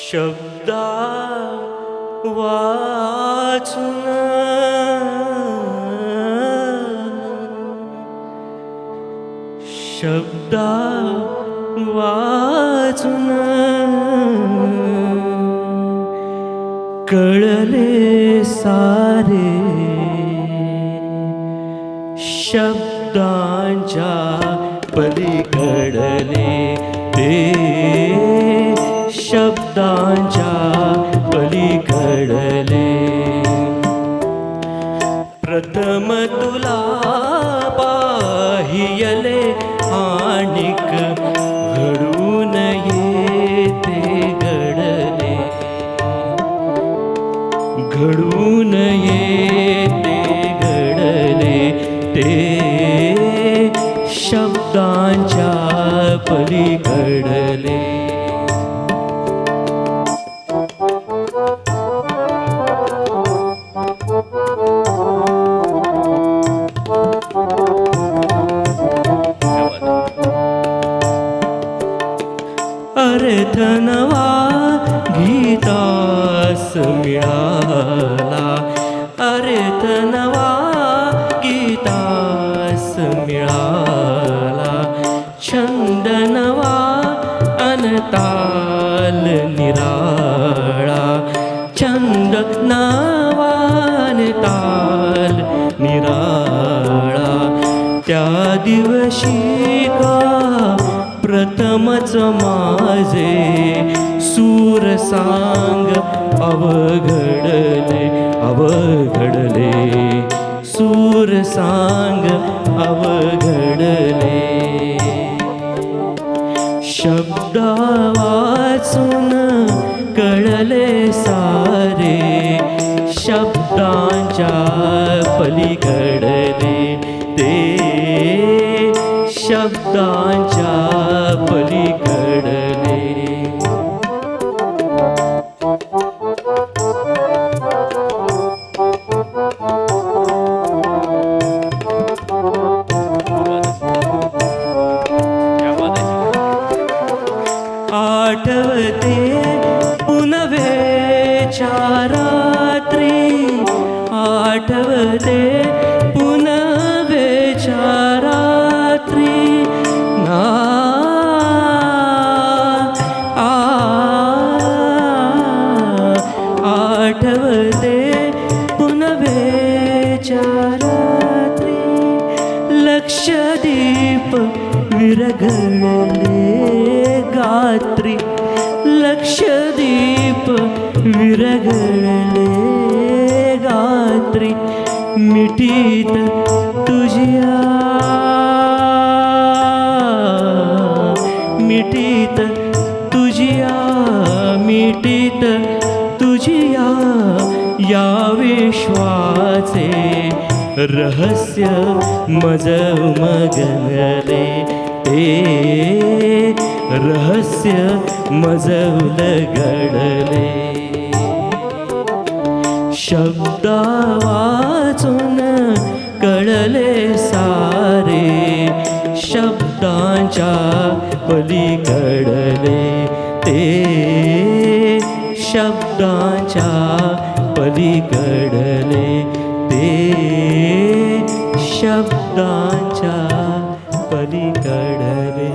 शब्दा वाचून शब्दा वाचून कळले सारे शब्दांच्या पलीकडले ते शब्दांच्या पलीकडले प्रथम तुला पाहियले आणिक घडून येते घडले घडून येते घडले ते शब्दांच्या पलीकडले अर्थ नवा गीतास मिळाला अर्थ नवा गीतास मिळाला छंद नवा अनताल निराळा छंद नवा अनताल निराळा त्या दिवशी का प्रथमच माझे सूर सांग अवघडले अवघडले सूर सांग अवघडले शब्द वाचून कळले सारे शब्दांच्या पलीकडले ते शब्दांच्या पलीकडले आठवते पुनवेच्या रात्री आठवते पुनवेच्या रात्री आठवते पुनवेच्या रात्री लक्षदीप विरघळले गात्री लक्षदीप विरघळले गात्री मिठीत तुझिया मिठीत तुझिया मिठीत तुझिया या विश्वाचे रहस्य मज उमगले ते रहस्य मज उलगडले शब्द वाचून कळले सारे शब्दांच्या पलीकडले ते शब्दांच्या पलीकडले ते शब्दांच्या पलीकडले